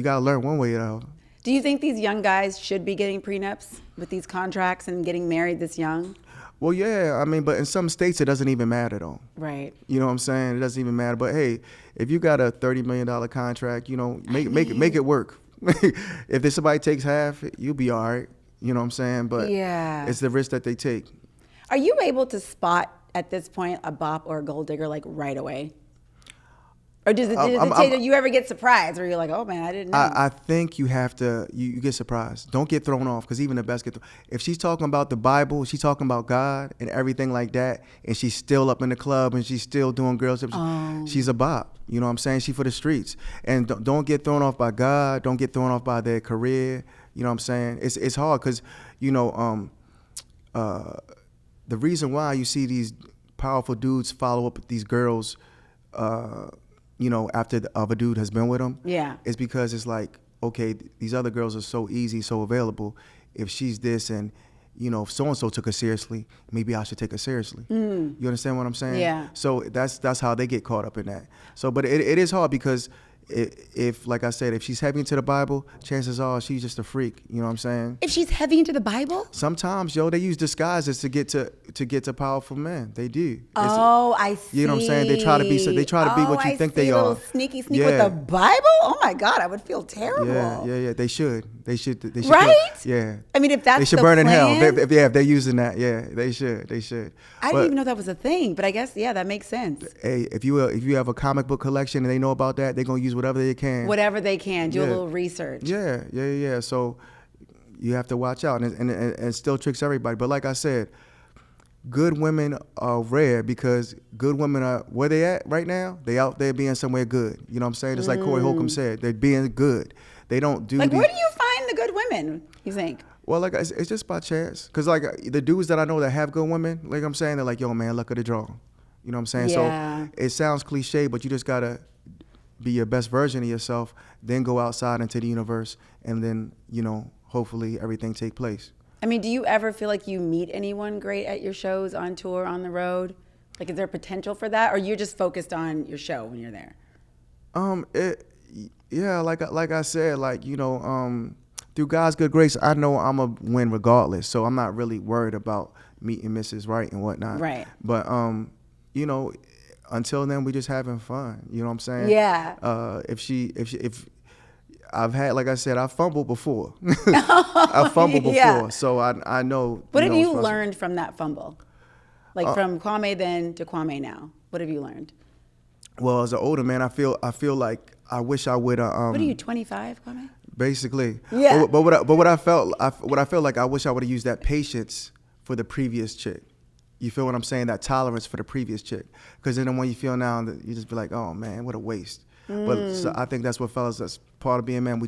gotta learn one way or the other. Do you think these young guys should be getting prenups with these contracts and getting married this young? Well, yeah, I mean, but in some states it doesn't even matter though. Right. You know what I'm saying? It doesn't even matter. But hey, if you got a $30 million contract, make it work. If somebody takes half, you'll be all right. You know what I'm saying? But yeah, it's the risk that they take. Are you able to spot at this point a bop or a gold digger like right away? Or does you ever get surprised where you're like, oh man, I didn't know? I think you have to, you get surprised. Don't get thrown off, because even the best get thrown. If she's talking about the Bible, she's talking about God and everything like that, and she's still up in the club and she's still doing girls, she's a bop. You know what I'm saying? She's for the streets. And don't get thrown off by God. Don't get thrown off by their career. You know what I'm saying? It's hard because, the reason why you see these powerful dudes follow up with these girls, after the other dude has been with them, it's because it's like, okay, these other girls are so easy, so available. If she's this and, if so-and-so took her seriously, maybe I should take her seriously. You understand what I'm saying? Yeah. So that's how they get caught up in that. So, but it is hard because if, like I said, if she's heavy into the Bible, chances are she's just a freak. You know what I'm saying? If she's heavy into the Bible? Sometimes, they use disguises to get to powerful men. They do. I see. You know what I'm saying? They try to be what you think they are. Little sneaky with the Bible? Oh my God, I would feel terrible. Yeah. They should. Right? Yeah. I mean, if that's they should burn in hell. If they're using that, they should. I didn't even know that was a thing, but I guess that makes sense. Hey, if you have a comic book collection and they know about that, they're gonna use whatever they can. Do a little research. Yeah. So you have to watch out, and it still tricks everybody. But like I said, good women are rare because good women are where they at right now. They out there being somewhere good. You know what I'm saying? Just like Corey Holcomb said, they're being good. They don't do where do you find the good women, you think? Well, like it's just by chance. Cause like the dudes that I know that have good women, like I'm saying, they're like, yo man, luck of the draw. You know what I'm saying? Yeah. So it sounds cliche, but you just gotta be your best version of yourself, then go outside into the universe, and then, hopefully everything take place. I mean, do you ever feel like you meet anyone great at your shows, on tour, on the road? Like, is there potential for that, or you're just focused on your show when you're there? Like I said, through God's good grace, I know I'm a win regardless, so I'm not really worried about meeting Mrs. Right and whatnot. Right. But until then, we just having fun. You know what I'm saying? Yeah. If I've had, like I said, I fumbled before. I fumbled before, so I know. What have you learned from that fumble? Like from Kwame then to Kwame now. What have you learned? Well, as an older man, I feel like I wish I would. What are you, 25, Kwame? Basically. Yeah. But what I felt like I wish I would have used that patience for the previous chick. You feel what I'm saying? That tolerance for the previous chick. Because then the one you feel now, you just be like, oh man, what a waste. But so I think that's what fellas, that's part of being man. We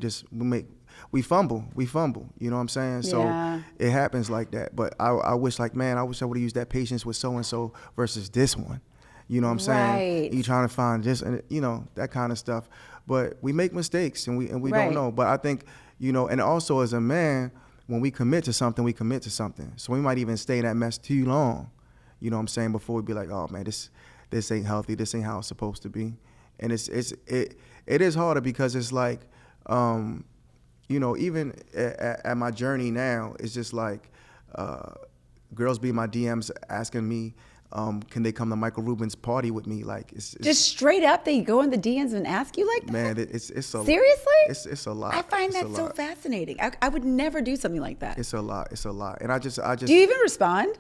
fumble. You know what I'm saying? So it happens like that. But I wish I would have used that patience with so-and-so versus this one. You know what I'm saying? Right. You trying to find this and that kind of stuff. But we make mistakes and we Right. don't know. But I think and also as a man, when we commit to something, we commit to something. So we might even stay in that mess too long. You know what I'm saying? Before we be like, oh man, this ain't healthy. This ain't how it's supposed to be. And it is harder because it's like, even at my journey now, it's just like girls be in my DMs asking me, can they come to Michael Rubin's party with me? Like it's Just straight up, they go in the DMs and ask you like that? man, it's a Seriously? It's a lot. I find It's that a so lot. fascinating. I would never do something like that. It's a lot. And I just. Do you even respond?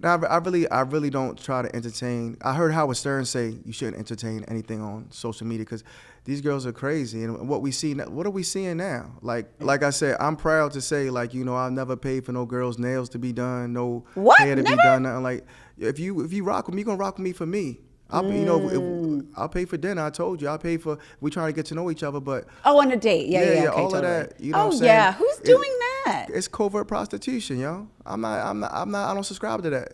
No, I really don't try to entertain. I heard Howard Stern say you shouldn't entertain anything on social media because these girls are crazy. And what are we seeing now? Like I said, I'm proud to say, like, I've never paid for no girl's nails to be done, no hair to be done, nothing. Like, if you rock with me, you're gonna rock with me for me. I'll pay for dinner. I told you, I'll pay for. We trying to get to know each other, but on a date, yeah, okay, all totally. of that. You know what I'm saying? Yeah, who's doing that? It's covert prostitution, yo. I'm not. I don't subscribe to that.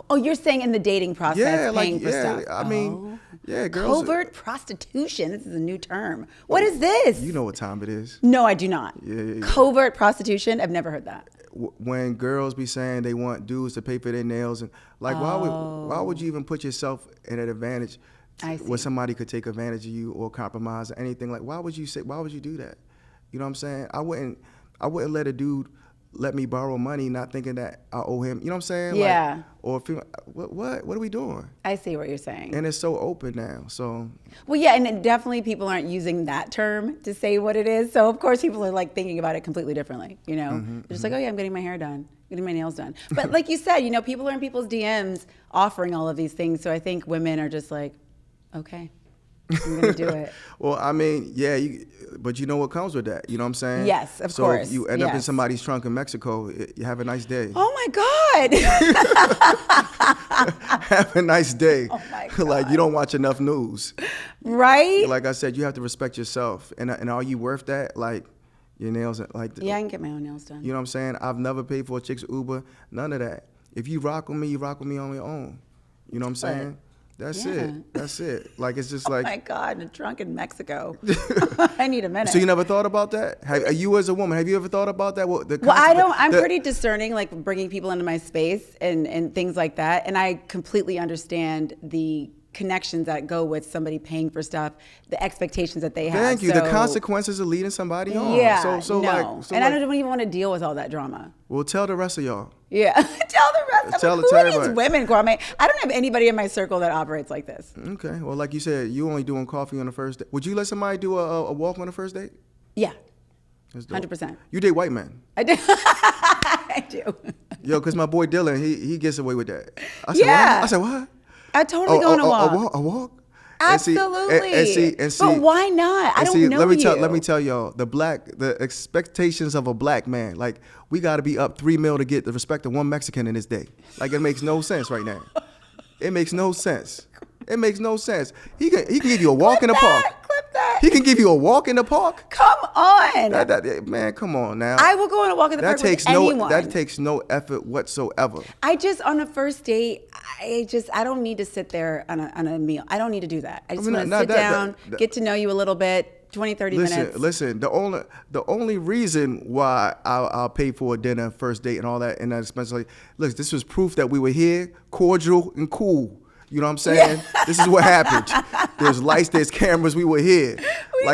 Oh, you're saying in the dating process, paying for stuff. I mean, girls. Covert prostitution. This is a new term. What is this? You know what time it is. No, I do not. Yeah. Covert prostitution. I've never heard that. When girls be saying they want dudes to pay for their nails and like, why would you even put yourself in an advantage where somebody could take advantage of you or compromise or anything? Like, why would you do that? You know what I'm saying? I wouldn't let a dude let me borrow money not thinking that I owe him. You know what I'm saying? Yeah. Like, or what are we doing? I see what you're saying. And it's so open now. So. Well, yeah, and then definitely people aren't using that term to say what it is. So of course people are like thinking about it completely differently. They're just like, oh yeah, I'm getting my hair done, getting my nails done. But like you said, people are in people's DMs offering all of these things. So I think women are just like, okay, I'm gonna do it. Well, I mean, yeah, but you know what comes with that. You know what I'm saying? Yes, of course. So if you end up in somebody's trunk in Mexico, you have a nice day. Oh my God. Have a nice day. Oh my God. Like, you don't watch enough news. Right? Like I said, you have to respect yourself. And are you worth that? Like, your nails, like. Yeah, I can get my own nails done. You know what I'm saying? I've never paid for a chick's Uber. None of that. If you rock with me, you rock with me on your own. You know what I'm saying? That's it. Like, it's just like. Oh my God, in a trunk in Mexico. I need a minute. So you never thought about that? You as a woman, have you ever thought about that? I'm pretty discerning, like bringing people into my space and things like that. And I completely understand the connections that go with somebody paying for stuff, the expectations that they have. Thank you. The consequences of leading somebody on. Yeah, I don't even want to deal with all that drama. Well, tell the rest of y'all. Yeah, tell the rest. Tell who are these everybody. women, Kwame? I don't have anybody in my circle that operates like this. Okay. Well, like you said, you only doing coffee on the first date. Would you let somebody do a walk on the first date? Yeah, That's dope. 100%. You date white men? I do. I do. Yo, because my boy Dylan, he gets away with that. I said, Yeah. What? I said, what? I totally go on a walk. A walk? Absolutely. And see, but why not? I don't know let me tell y'all, the expectations of a black man, like, we got to be up $3 million to get the respect of one Mexican in this day. Like, it makes no sense right now. It makes no sense. It makes no sense. He can give you a walk in the park. Clip that. He can give you a walk in the park. Come on. Man, come on now. I will go on a walk in the park with anyone. That takes no effort whatsoever. On a first date, I don't need to sit there on a meal. I don't need to do that. I just want to sit down, get to know you a little bit, 20, 30 minutes. Listen, the only reason why I'll pay for a dinner, first date and all that, and that especially, look, this was proof that we were here, cordial and cool. You know what I'm saying? Yeah. This is what happened. There's lights, there's cameras. We were here.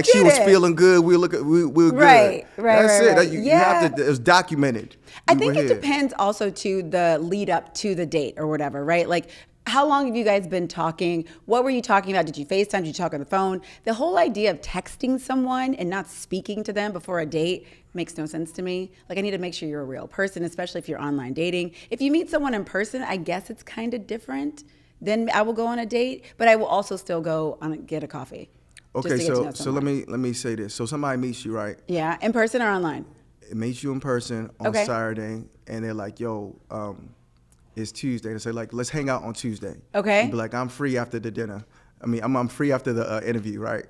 She was feeling good. We were good. Right. That's it. You have to. It was documented. I think it depends also to the lead up to the date or whatever, right? Like, how long have you guys been talking? What were you talking about? Did you FaceTime? Did you talk on the phone? The whole idea of texting someone and not speaking to them before a date makes no sense to me. Like, I need to make sure you're a real person, especially if you're online dating. If you meet someone in person, I guess it's kind of different. Then I will go on a date, but I will also still go get a coffee. Okay, so let me say this. So somebody meets you, right? Yeah, in person or online? It meets you in person on Saturday, and they're like, yo, it's Tuesday. They say, like, let's hang out on Tuesday. Okay. You be like, I'm free after the dinner. I mean, I'm free after the interview, right?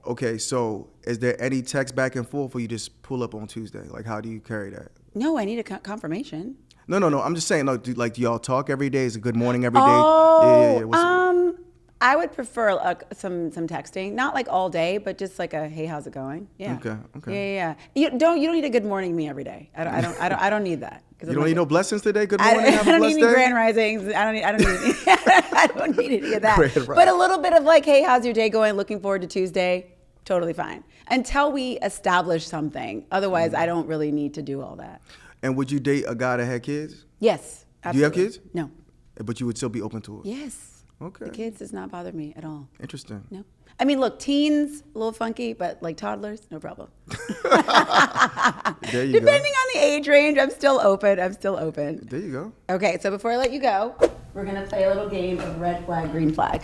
Okay, so is there any text back and forth or you just pull up on Tuesday? Like, how do you carry that? No, I need a confirmation. No. I'm just saying, do y'all talk every day? Is it good morning every day? Oh, Yeah. I would prefer some texting, not like all day, but just like a hey, how's it going? Yeah. Okay. Yeah. You don't need a good morning me every day. I don't need that. You don't need no blessings today. Good morning. I have a don't blessed need any day. grand risings. I don't need I don't need any of that. But a little bit of like, hey, how's your day going? Looking forward to Tuesday. Totally fine. Until we establish something. Otherwise, I don't really need to do all that. And would you date a guy that had kids? Yes. Absolutely. Do you have kids? No. But you would still be open to it? Yes. Okay. The kids does not bother me at all. Interesting. No. I mean, look, teens, a little funky, but like toddlers, no problem. There you go. Depending on the age range, I'm still open. There you go. Okay, so before I let you go, we're going to play a little game of red flag, green flag.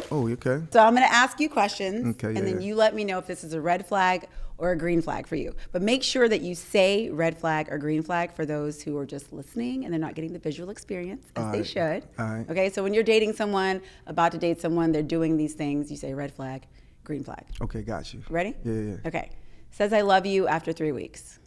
Oh, okay. So I'm going to ask you questions, Okay, and then you let me know if this is a red flag or a green flag for you. But make sure that you say red flag or green flag for those who are just listening and they're not getting the visual experience, as they should. All right. Okay, so when you're dating someone, about to date someone, they're doing these things, you say red flag, green flag. Okay, got you. Ready? Yeah. Okay. Says I love you after 3 weeks.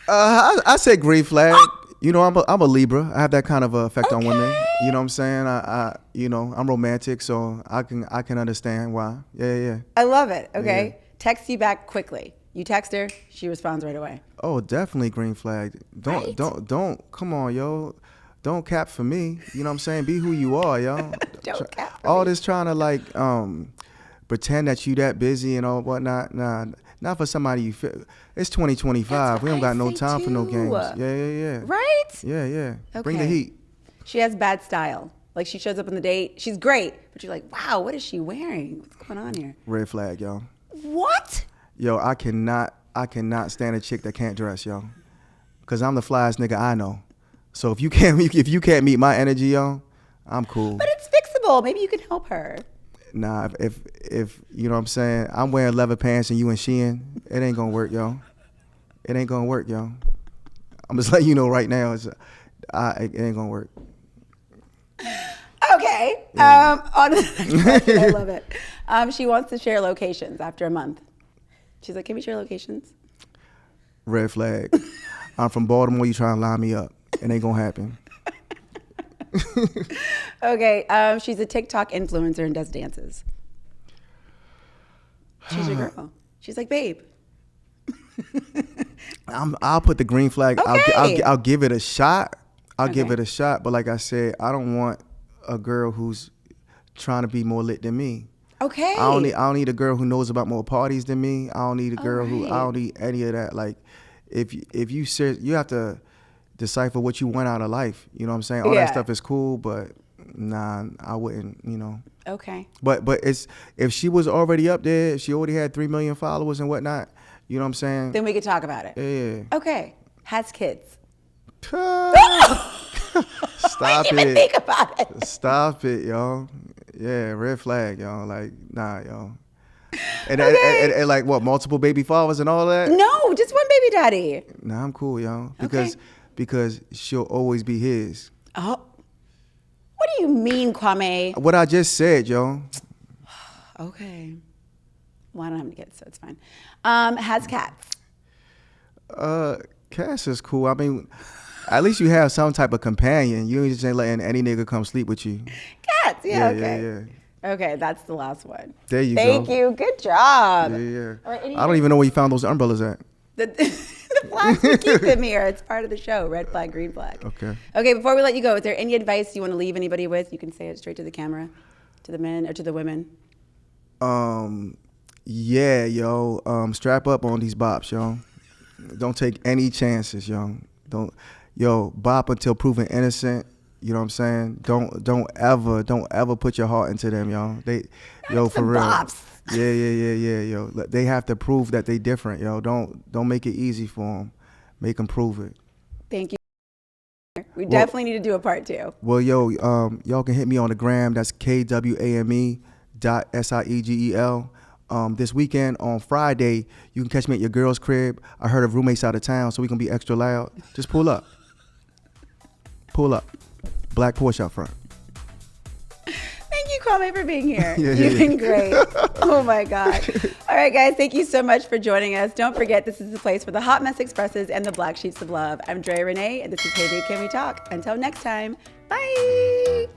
I said green flag. You know, I'm a Libra. I have that kind of effect on women. You know what I'm saying? I'm romantic, so I can understand why. Yeah. I love it. Okay. Yeah. Text you back quickly. You text her, she responds right away. Oh, definitely green flag. Don't come on, yo. Don't cap for me. You know what I'm saying? Be who you are, yo. Don't cap for all me. This trying to like pretend that you that busy and all whatnot. Nah. Not for somebody you feel. It's 2025. We don't got no time for no games. Yeah. Right? Yeah. Okay. Bring the heat. She has bad style. Like she shows up on the date. She's great, but you're like, wow, what is she wearing? What's going on here? Red flag, yo. What? Yo, I cannot stand a chick that can't dress, yo. Cause I'm the flyest nigga I know. So if you can't meet my energy, yo, I'm cool. But it's fixable. Maybe you can help her. Nah, if you know what I'm saying, I'm wearing leather pants and you in Shein, it ain't gonna work, yo. It ain't gonna work, yo. I'm just letting you know right now, it ain't gonna work. Okay. On the next question, I love it. She wants to share locations after a month. She's like, can we share locations? Red flag. I'm from Baltimore, you trying to line me up. It ain't gonna happen. Okay, she's a TikTok influencer and does dances. She's your girl. She's like, babe. I'll put the green flag. Okay. I'll give it a shot. Give it a shot. But like I said, I don't want a girl who's trying to be more lit than me. Okay. I don't need a girl who knows about more parties than me. I don't need a girl who. I don't need any of that. Like, if you serious, you have to decipher what you want out of life. You know what I'm saying? All that stuff is cool, but nah, I wouldn't. You know. Okay. But it's if she was already up there, if she already had 3 million followers and whatnot. You know what I'm saying? Then we could talk about it. Yeah. Okay. Has kids. Stop I didn't even think about it. Stop it, yo. Yeah, red flag, yo. Like, nah, yo. And like what, multiple baby fathers and all that? No, just one baby daddy. Nah, I'm cool, yo. Because she'll always be his. Oh. What do you mean, Kwame? What I just said, yo. Okay. Well, I don't have any kids, so it's fine. Has cats. Cats is cool. I mean, at least you have some type of companion. You ain't just letting any nigga come sleep with you. Cats, okay. Yeah. Okay, that's the last one. There you go. Thank you. Good job. Yeah. All right, I don't even know where you found those umbrellas at. The flags we keep them here. It's part of the show. Red flag, green flag. Okay, before we let you go, is there any advice you want to leave anybody with? You can say it straight to the camera, to the men or to the women. Yeah, yo. Strap up on these bops, yo. Don't take any chances, yo. Bop until proven innocent. You know what I'm saying? Don't ever put your heart into them, yo. For real. Bops. Yeah, yo. They have to prove that they different, yo. Don't make it easy for them. Make them prove it. Thank you. We definitely need to do a part 2. Well, yo, y'all can hit me on the gram. That's KWAME.SIEGEL. This weekend on Friday, you can catch me at your girl's crib. I heard of roommates out of town, so we can be extra loud. Just pull up. Black Porsche out front. Thank you, Kwame, for being here. You've been great. Oh my God. All right, guys, thank you so much for joining us. Don't forget, this is the place where the hot mess expresses and the black sheets of love. I'm Drea Renee, and this is Hey Babe, Can We Talk? Until next time, bye.